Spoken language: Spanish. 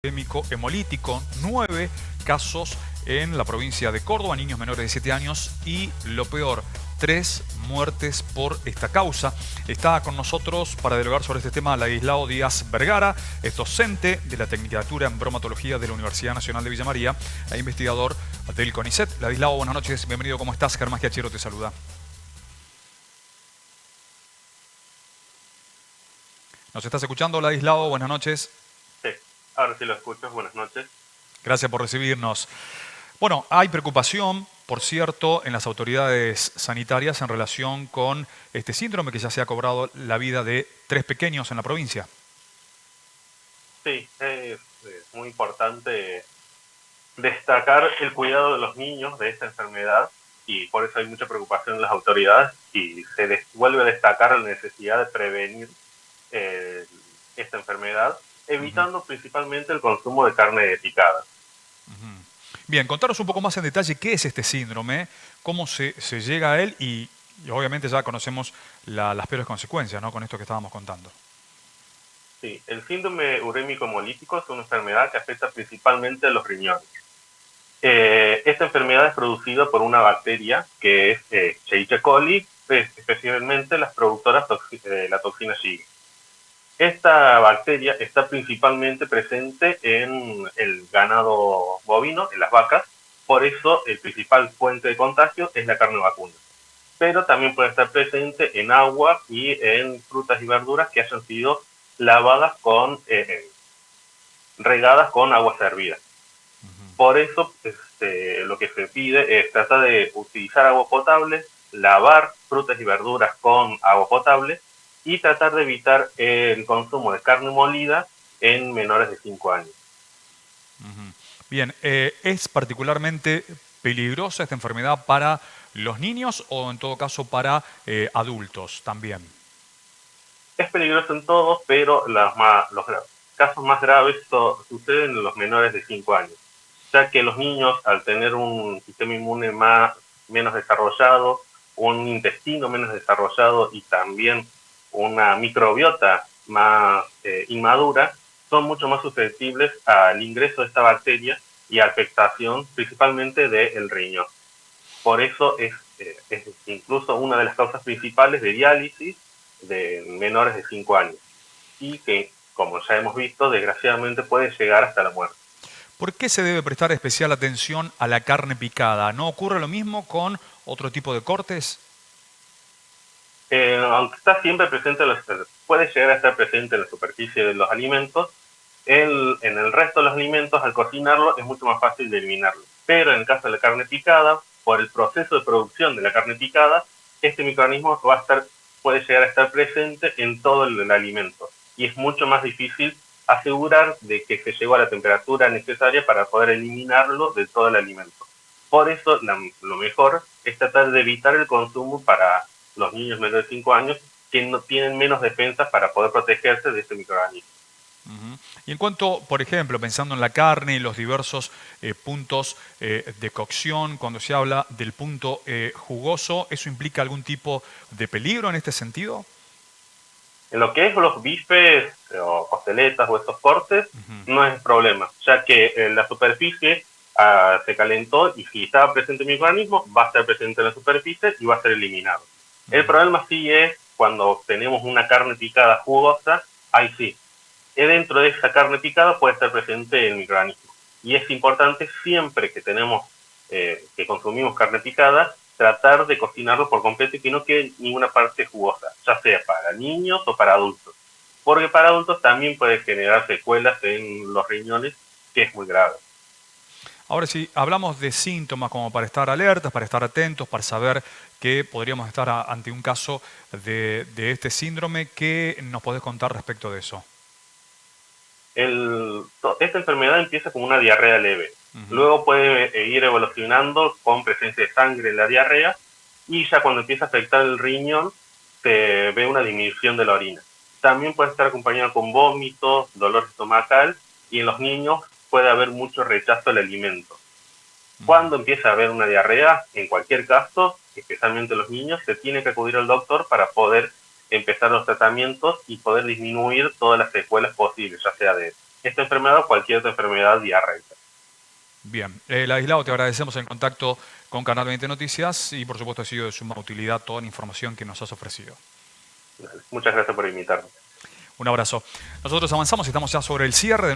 Endémico hemolítico, 9 casos en la provincia de Córdoba, niños menores de 7 años y lo peor, 3 muertes por esta causa. Está con nosotros para dialogar sobre este tema Ladislao Díaz Vergara, es docente de la Tecnicatura en Bromatología de la Universidad Nacional de Villa María e investigador del CONICET. Ladislao, buenas noches, bienvenido, ¿cómo estás? Germán Giachero te saluda. ¿Nos estás escuchando, Ladislao? Buenas noches. Sí, ahora sí lo escucho. Buenas noches. Gracias por recibirnos. Bueno, hay preocupación, por cierto, en las autoridades sanitarias en relación con este síndrome que ya se ha cobrado la vida de 3 pequeños en la provincia. Sí, es muy importante destacar el cuidado de los niños de esta enfermedad y por eso hay mucha preocupación en las autoridades y se vuelve a destacar la necesidad de prevenir eh, esta enfermedad, evitando principalmente el consumo de carne picada. Bien, contanos un poco más en detalle qué es este síndrome, cómo se llega a él y obviamente ya conocemos las peores consecuencias, ¿no? Con esto que estábamos contando. Sí, el síndrome urémico hemolítico es una enfermedad que afecta principalmente a los riñones. Esta enfermedad es producida por una bacteria que es Escherichia coli, especialmente las productoras de la toxina Shiga. Esta bacteria está principalmente presente en el ganado bovino, en las vacas, por eso el principal fuente de contagio es la carne vacuna. Pero también puede estar presente en agua y en frutas y verduras que hayan sido lavadas regadas con agua servida. Por eso lo que se pide es tratar de utilizar agua potable, lavar frutas y verduras con agua potable y tratar de evitar el consumo de carne molida en menores de 5 años. Bien, ¿es particularmente peligrosa esta enfermedad para los niños o en todo caso para adultos también? Es peligroso en todos, pero los casos más graves suceden en los menores de 5 años, ya que los niños, al tener un sistema inmune menos desarrollado, un intestino menos desarrollado y también una microbiota más inmadura, son mucho más susceptibles al ingreso de esta bacteria y a afectación principalmente del riñón. Por eso es incluso una de las causas principales de diálisis de menores de 5 años y que, como ya hemos visto, desgraciadamente puede llegar hasta la muerte. ¿Por qué se debe prestar especial atención a la carne picada? ¿No ocurre lo mismo con otro tipo de cortes? Aunque está siempre presente, puede llegar a estar presente en la superficie de los alimentos, en el resto de los alimentos, al cocinarlo, es mucho más fácil de eliminarlo. Pero en el caso de la carne picada, por el proceso de producción de la carne picada, este microorganismo puede llegar a estar presente en todo el alimento. Y es mucho más difícil asegurar de que se llegó a la temperatura necesaria para poder eliminarlo de todo el alimento. Por eso, lo mejor es tratar de evitar el consumo para los niños menores de 5 años que no tienen menos defensas para poder protegerse de este microorganismo. Y en cuanto, por ejemplo, pensando en la carne y los diversos puntos de cocción, cuando se habla del punto jugoso, ¿eso implica algún tipo de peligro en este sentido? En lo que es los bifes o costeletas o estos cortes, no es problema, ya que la superficie se calentó y si estaba presente el microorganismo, va a estar presente en la superficie y va a ser eliminado. El problema sí es cuando tenemos una carne picada jugosa, ahí sí. Dentro de esa carne picada puede estar presente el microorganismo. Y es importante siempre que que consumimos carne picada, tratar de cocinarlo por completo y que no quede ninguna parte jugosa, ya sea para niños o para adultos. Porque para adultos también puede generar secuelas en los riñones, que es muy grave. Ahora, si hablamos de síntomas como para estar alertas, para estar atentos, para saber que podríamos estar ante un caso de este síndrome, ¿qué nos podés contar respecto de eso? Esta enfermedad empieza como una diarrea leve. Luego puede ir evolucionando con presencia de sangre en la diarrea y ya cuando empieza a afectar el riñón se ve una disminución de la orina. También puede estar acompañado con vómitos, dolor estomacal y en los niños puede haber mucho rechazo al alimento. Cuando empieza a haber una diarrea, en cualquier caso, especialmente los niños, se tiene que acudir al doctor para poder empezar los tratamientos y poder disminuir todas las secuelas posibles, ya sea de esta enfermedad o cualquier otra enfermedad diarreica. Bien, Ladislao, te agradecemos el contacto con Canal 20 Noticias y por supuesto ha sido de suma utilidad toda la información que nos has ofrecido. Muchas gracias por invitarme. Un abrazo. Nosotros avanzamos y estamos ya sobre el cierre de